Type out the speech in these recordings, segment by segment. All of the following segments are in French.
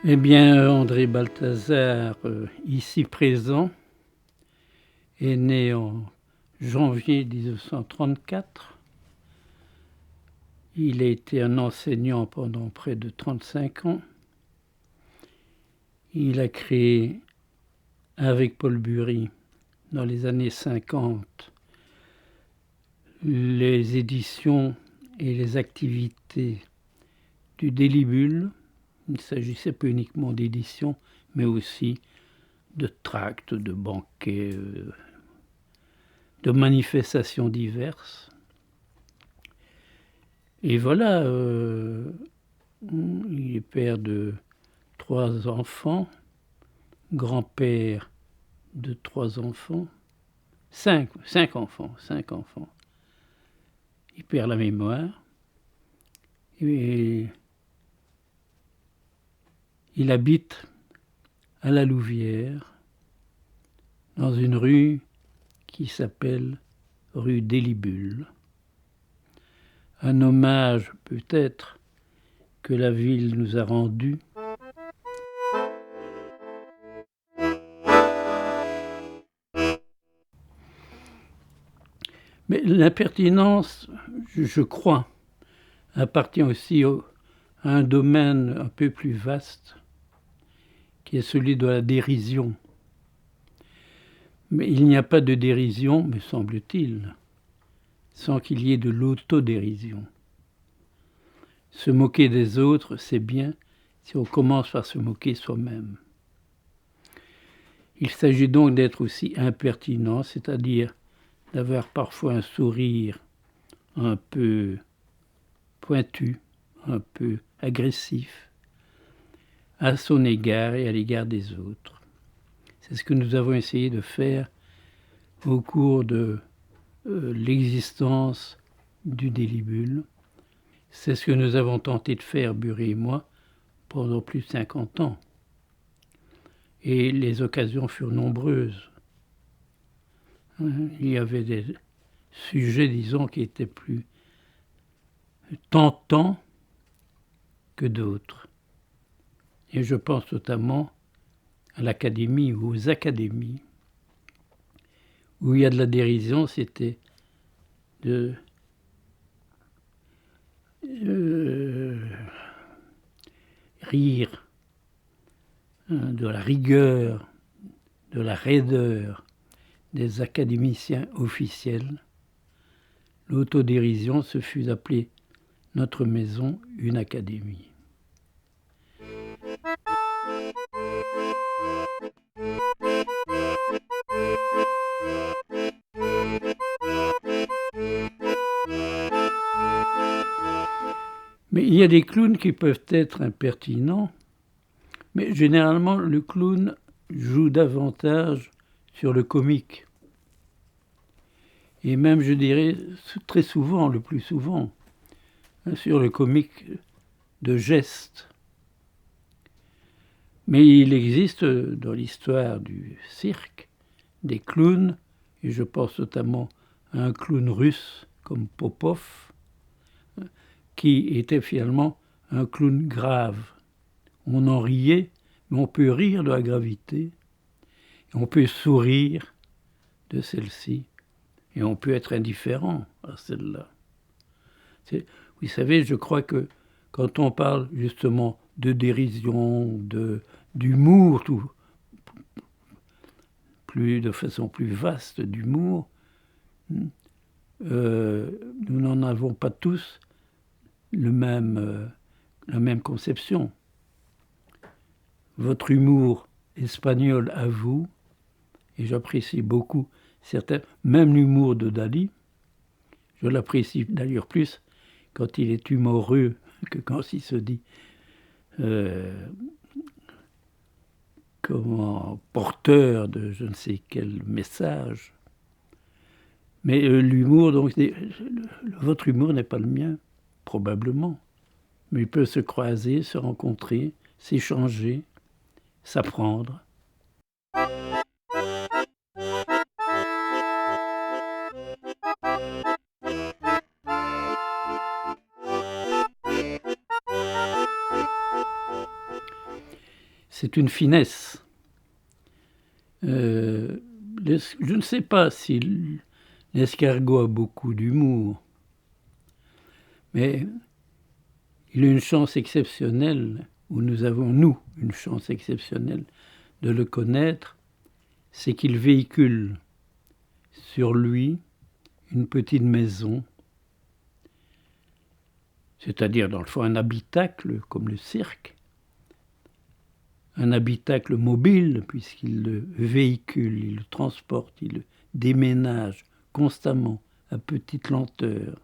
Eh bien, André Balthazar, ici présent, est né en janvier 1934. Il a été un enseignant pendant près de 35 ans. Il a créé, avec Paul Bury, dans les années 50, les éditions et les activités du Délibule. Il ne s'agissait pas uniquement d'éditions, mais aussi de tracts, de banquets, de manifestations diverses. Et voilà, il est père de 3 enfants, grand-père de 3 enfants, 5 enfants. Il perd la mémoire. Et il habite à la Louvière, dans une rue qui s'appelle rue Délibule. Un hommage peut-être que la ville nous a rendu. Mais l'impertinence, je crois, appartient aussi à un domaine un peu plus vaste, qui est celui de la dérision. Mais il n'y a pas de dérision, me semble-t-il, sans qu'il y ait de l'autodérision. Se moquer des autres, c'est bien si on commence par se moquer soi-même. Il s'agit donc d'être aussi impertinent, c'est-à-dire d'avoir parfois un sourire un peu pointu, un peu agressif, à son égard et à l'égard des autres. C'est ce que nous avons essayé de faire au cours de l'existence du Délibule. C'est ce que nous avons tenté de faire, Bury et moi, pendant plus de 50 ans. Et les occasions furent nombreuses. Il y avait des sujets, disons, qui étaient plus tentants que d'autres. Et je pense notamment à l'académie ou aux académies, où il y a de la dérision, c'était de rire de la rigueur, de la raideur des académiciens officiels. L'autodérision, ce fut d'appeler notre maison une académie. Mais il y a des clowns qui peuvent être impertinents, mais généralement le clown joue davantage sur le comique. Et même, je dirais, très souvent, le plus souvent, sur le comique de geste. Mais il existe dans l'histoire du cirque des clowns, et je pense notamment à un clown russe comme Popov, qui était finalement un clown grave. On en riait, mais on peut rire de la gravité, et on peut sourire de celle-ci, et on peut être indifférent à celle-là. Vous savez, je crois que quand on parle justement de dérision, d'humour, de façon plus vaste d'humour, nous n'en avons pas tous la même conception. Votre humour espagnol à vous, et j'apprécie beaucoup certains, même l'humour de Dali, je l'apprécie d'ailleurs plus quand il est humoreux que quand il se dit porteur de je ne sais quel message. Mais l'humour, donc, votre humour n'est pas le mien, probablement. Mais il peut se croiser, se rencontrer, s'échanger, s'apprendre. c'est une finesse. Je ne sais pas si l'escargot a beaucoup d'humour, mais il a une chance exceptionnelle, ou nous avons, nous, une chance exceptionnelle de le connaître, c'est qu'il véhicule sur lui une petite maison, c'est-à-dire dans le fond un habitacle comme le cirque, un habitacle mobile puisqu'il le véhicule, il le transporte, il le déménage constamment à petite lenteur.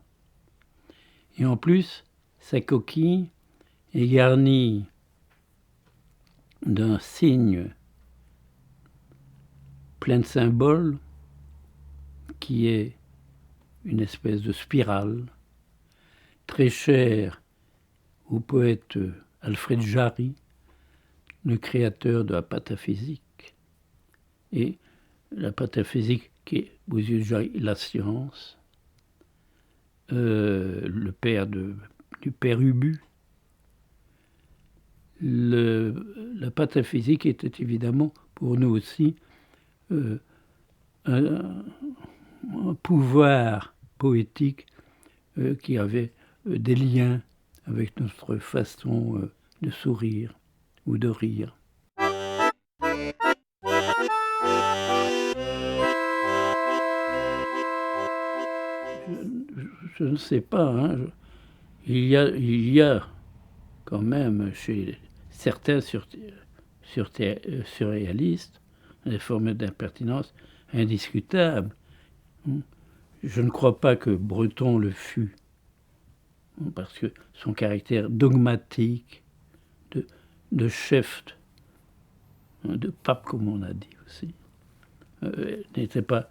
Et en plus, sa coquille est garnie d'un signe plein de symboles qui est une espèce de spirale très chère au poète Alfred Jarry, le créateur de la pataphysique. Et la pataphysique qui est, aux yeux de Jarry, la science, le père du père Ubu. La pataphysique était évidemment pour nous aussi un pouvoir poétique qui avait des liens avec notre façon de sourire ou de rire. Je ne sais pas. Hein. Il y a quand même chez certains surréalistes des formes d'impertinence indiscutables. Je ne crois pas que Breton le fût, parce que son caractère dogmatique, de chef, de pape, comme on a dit aussi, n'était pas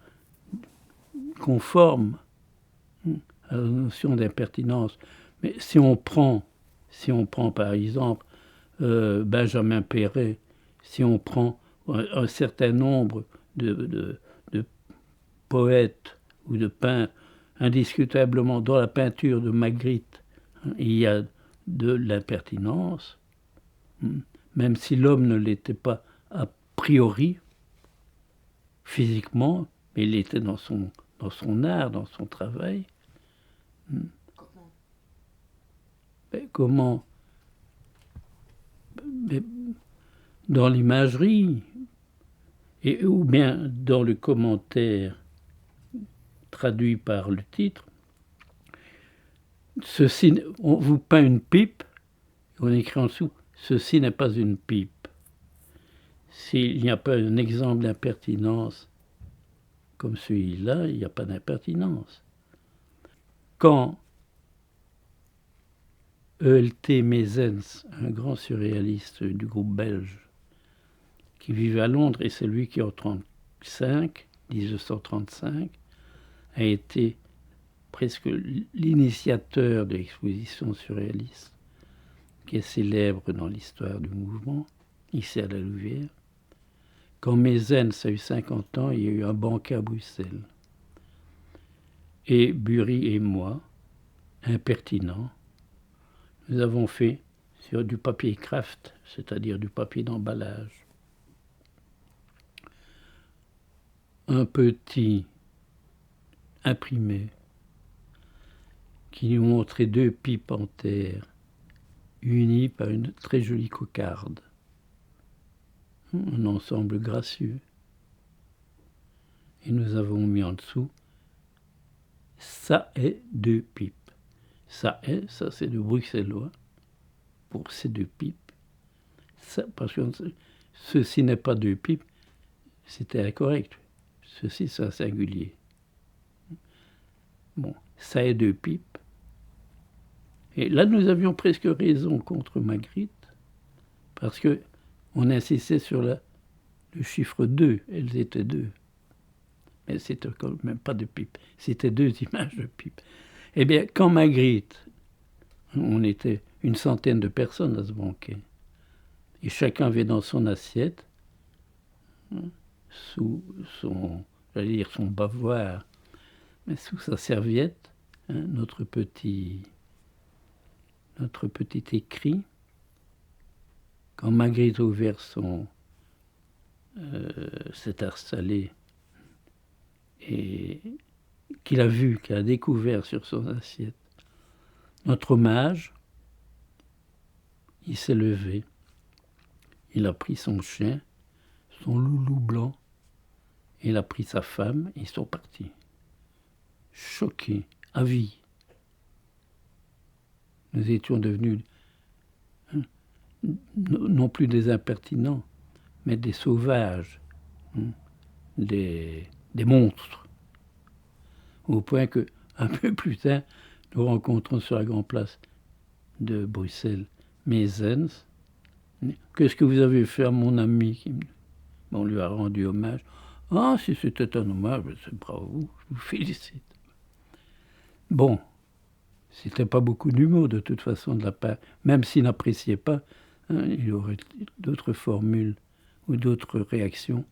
conforme à la notion d'impertinence. Mais si on prend par exemple Benjamin Péret, si on prend un certain nombre de poètes ou de peintres, indiscutablement dans la peinture de Magritte, il y a de l'impertinence, même si l'homme ne l'était pas a priori, physiquement, mais il était dans son art, dans son travail. Comment dans l'imagerie, ou bien dans le commentaire traduit par le titre, on vous peint une pipe, on écrit en dessous, ceci n'est pas une pipe. S'il n'y a pas un exemple d'impertinence comme celui-là, il n'y a pas d'impertinence. Quand E.L.T. Meysens, un grand surréaliste du groupe belge, qui vivait à Londres, et c'est lui qui en 1935, a été presque l'initiateur de l'exposition surréaliste, qui est célèbre dans l'histoire du mouvement, ici à la Louvière. Quand Meysens a eu 50 ans, il y a eu un banquet à Bruxelles. Et Bury et moi, impertinents, nous avons fait sur du papier craft, c'est-à-dire du papier d'emballage, un petit imprimé qui nous montrait deux pipes en terre unies par une très jolie cocarde. Un ensemble gracieux. Et nous avons mis en dessous « ça est deux pipes ». Ça c'est de bruxellois pour ces deux pipes. Ça, parce que ceci n'est pas deux pipes, c'était incorrect. Ceci, c'est un singulier. Bon, ça est deux pipes. Et là, nous avions presque raison contre Magritte, parce qu'on insistait sur le chiffre 2. Elles étaient deux. Mais c'était quand même pas de pipe. C'était deux images de pipe. Eh bien, quand Magritte, on était une centaine de personnes à ce banquet, et chacun avait dans son assiette, sous son bavoir, mais sous sa serviette, notre petit écrit. quand Magritte Auvert s'est installé et qu'il a vu, qu'il a découvert sur son assiette notre hommage, il s'est levé, il a pris son chien, son loulou blanc, il a pris sa femme et ils sont partis. Choqués, à vie. Nous étions devenus non plus des impertinents, mais des sauvages, des monstres. Au point que, un peu plus tard, nous rencontrons sur la grande place de Bruxelles Meysens. Qu'est-ce que vous avez fait à mon ami? On lui a rendu hommage. Ah, si c'était un hommage, c'est bravo, je vous félicite. Bon, c'était pas beaucoup d'humour de toute façon de la part, même s'il n'appréciait pas, il y aurait d'autres formules ou d'autres réactions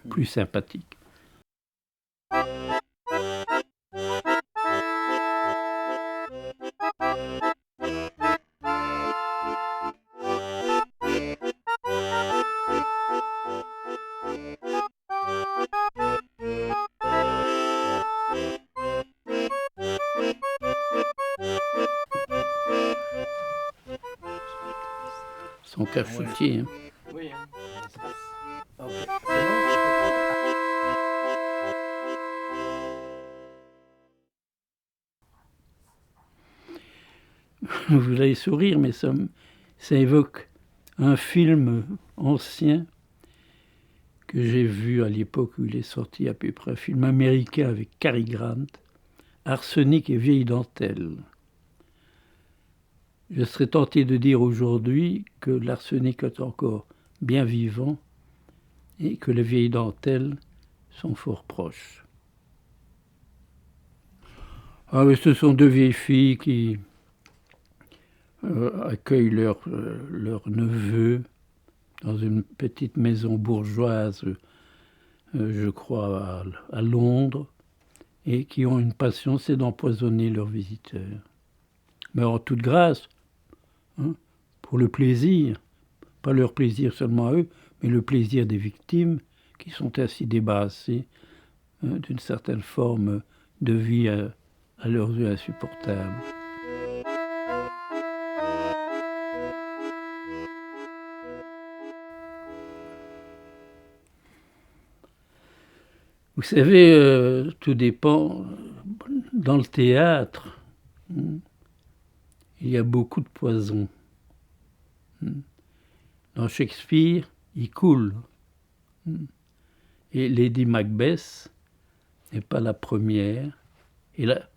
plus sympathiques. Son cachetier. Hein. Oui, hein. Okay. Vous allez sourire, mais ça évoque un film ancien que j'ai vu à l'époque où il est sorti à peu près, un film américain avec Cary Grant, Arsenic et vieille dentelle. Je serais tenté de dire aujourd'hui que l'arsenic est encore bien vivant et que les vieilles dentelles sont fort proches. Ah oui, ce sont deux vieilles filles qui accueillent leur neveu dans une petite maison bourgeoise, je crois, à Londres, et qui ont une passion, c'est d'empoisonner leurs visiteurs. Mais en toute grâce, pour le plaisir, pas leur plaisir seulement à eux, mais le plaisir des victimes qui sont ainsi débarrassées d'une certaine forme de vie à leurs yeux insupportable. Vous savez, tout dépend. Dans le théâtre, il y a beaucoup de poison. Dans Shakespeare, il coule. Et Lady Macbeth n'est pas la première. Et la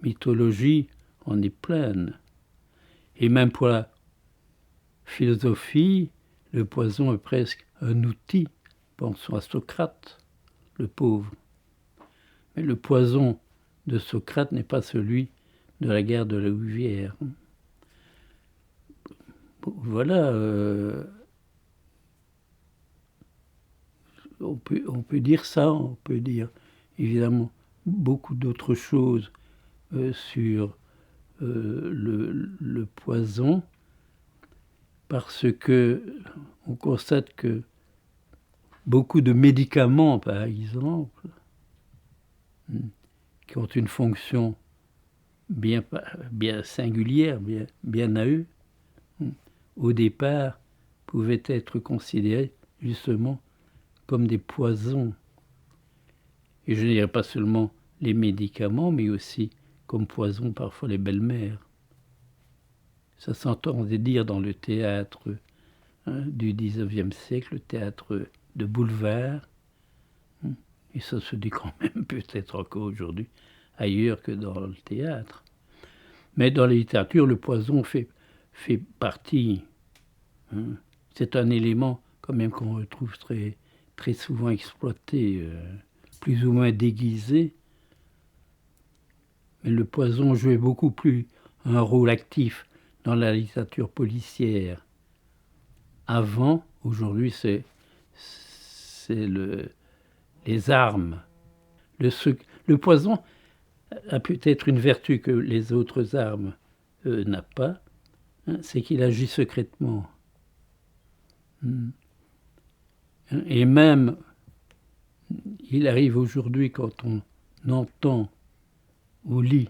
mythologie en est pleine. Et même pour la philosophie, le poison est presque un outil. Pensons à Socrate, le pauvre. Mais le poison de Socrate n'est pas celui de la guerre de la Louvière. Voilà, on peut dire ça, on peut dire évidemment beaucoup d'autres choses sur le poison, parce que on constate que beaucoup de médicaments, par exemple, qui ont une fonction bien singulière, bien à eux, au départ, pouvaient être considérés justement comme des poisons. Et je ne dirais pas seulement les médicaments, mais aussi comme poison parfois les belles-mères. Ça s'entendait dire dans le théâtre du XIXe siècle, le théâtre de boulevard, et ça se dit quand même peut-être encore aujourd'hui ailleurs que dans le théâtre. Mais dans la littérature, le poison fait partie. C'est un élément quand même qu'on retrouve très, très souvent exploité, plus ou moins déguisé. Mais le poison jouait beaucoup plus un rôle actif dans la littérature policière. Avant, aujourd'hui, c'est les armes. Le poison a peut-être une vertu que les autres armes n'a pas, c'est qu'il agit secrètement. Et même, il arrive aujourd'hui, quand on entend ou lit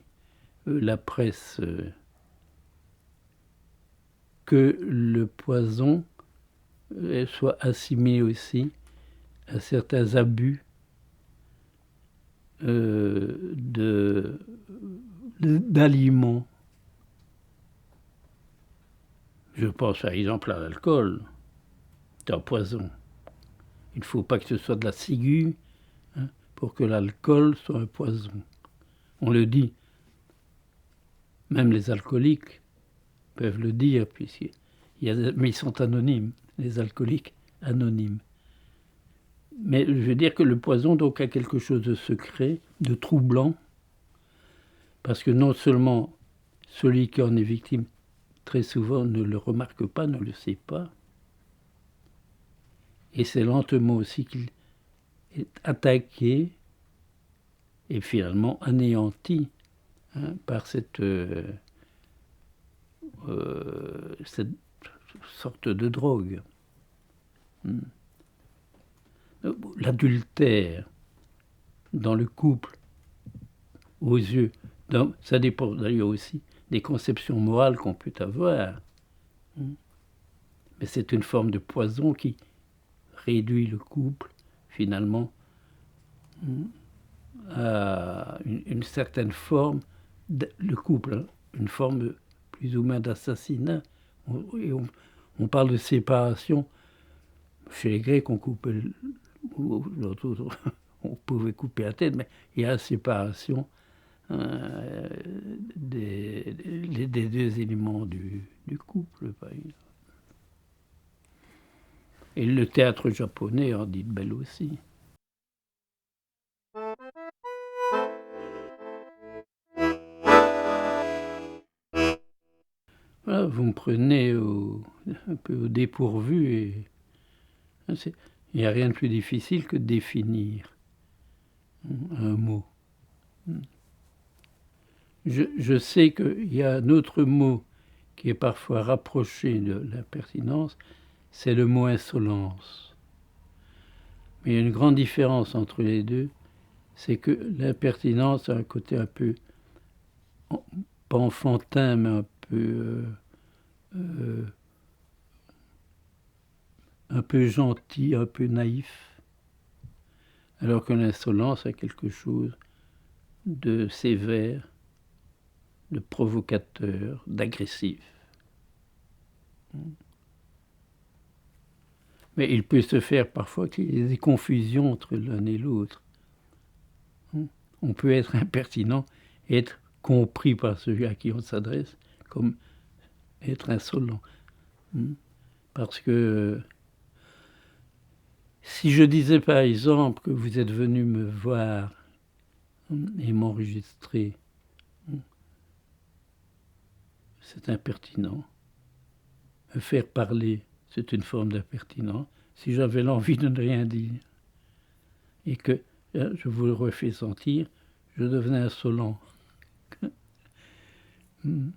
la presse, que le poison soit assimilé aussi à certains abus d'aliments. Je pense par exemple à l'alcool. C'est un poison. Il ne faut pas que ce soit de la ciguë, hein, pour que l'alcool soit un poison. On le dit. Même les alcooliques peuvent le dire, mais ils sont anonymes, les alcooliques anonymes. Mais je veux dire que le poison donc a quelque chose de secret, de troublant, parce que non seulement celui qui en est victime très souvent ne le remarque pas, ne le sait pas, et c'est lentement aussi qu'il est attaqué et finalement anéanti, hein, par cette sorte de drogue. L'adultère dans le couple, aux yeux, ça dépend d'ailleurs aussi des conceptions morales qu'on peut avoir. Mais c'est une forme de poison qui réduit le couple, finalement, à une certaine forme, le couple, hein, une forme plus ou moins d'assassinat. On parle de séparation. Chez les Grecs, on coupait, on pouvait couper la tête, mais il y a la séparation des deux éléments du couple, par exemple. Et le théâtre japonais en dit de belle aussi. Voilà, vous me prenez un peu au dépourvu, et il n'y a rien de plus difficile que de définir un mot. Je sais qu'il y a un autre mot qui est parfois rapproché de l'impertinence, c'est le mot insolence. Mais il y a une grande différence entre les deux, c'est que l'impertinence a un côté un peu, pas enfantin, mais un peu gentil, un peu naïf, alors que l'insolence a quelque chose de sévère, de provocateur, d'agressif. Mais il peut se faire parfois qu'il y ait des confusions entre l'un et l'autre. On peut être impertinent et être compris par celui à qui on s'adresse comme être insolent. Parce que si je disais par exemple que vous êtes venu me voir et m'enregistrer, c'est impertinent. Me faire parler, c'est une forme d'impertinence. Si j'avais l'envie de ne rien dire et que je vous le refais sentir, je devenais insolent. Vous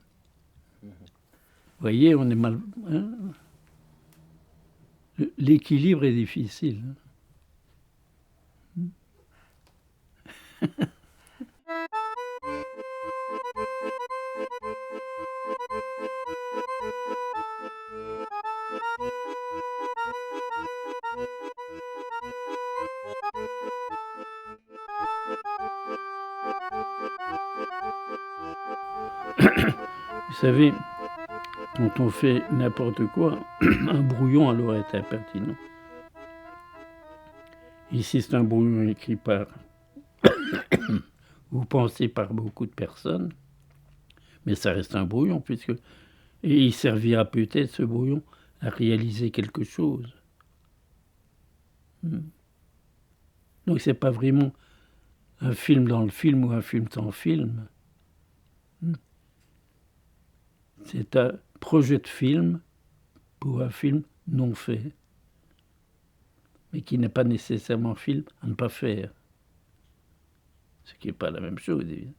voyez, on est mal. Hein, l'équilibre est difficile. Vous savez, quand on fait n'importe quoi, un brouillon alors est impertinent. Ici, c'est un brouillon écrit par, vous pensez, par beaucoup de personnes, mais ça reste un brouillon, et il servira peut-être, ce brouillon, à réaliser quelque chose. Donc c'est pas vraiment un film dans le film ou un film sans film. C'est un projet de film pour un film non fait, mais qui n'est pas nécessairement un film à ne pas faire. Ce qui n'est pas la même chose, évidemment.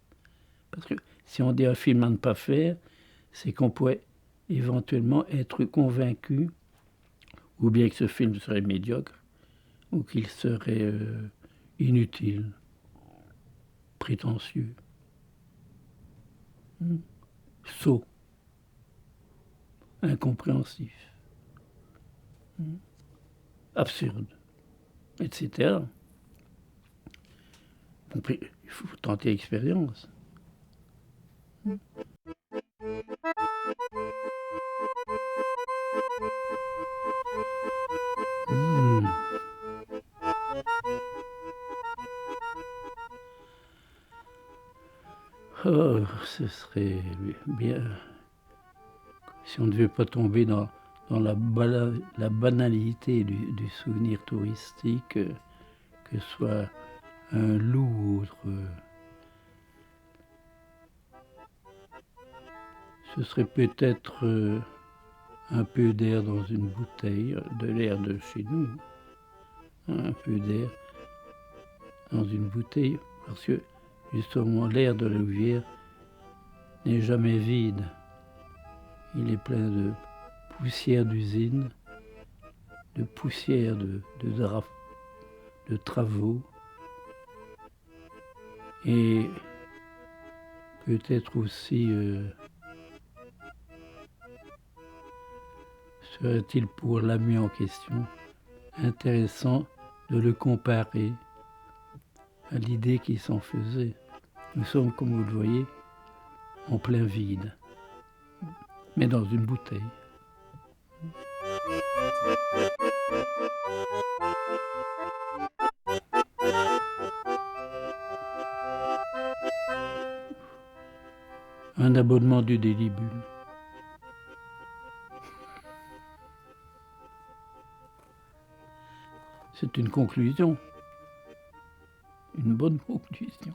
Parce que si on dit un film à ne pas faire, c'est qu'on pourrait éventuellement être convaincu ou bien que ce film serait médiocre, ou qu'il serait inutile, prétentieux, sot, incompréhensif, absurde, etc. Il faut tenter l'expérience. Oh, ce serait bien si on ne devait pas tomber dans la banalité du souvenir touristique, que ce soit un loup ou autre. Ce serait peut-être un peu d'air dans une bouteille, de l'air de chez nous, un peu d'air dans une bouteille, parce que justement l'air de la Louvière n'est jamais vide. Il est plein de poussière d'usine, de poussière de travaux, et peut-être aussi serait-il pour l'ami en question intéressant de le comparer à l'idée qu'il s'en faisait. Nous sommes, comme vous le voyez, en plein vide, mais dans une bouteille. Un abonnement du Délibule. C'est une conclusion. Une bonne conclusion.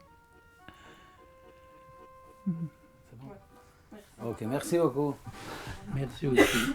C'est bon. Ok, merci beaucoup. Merci aussi.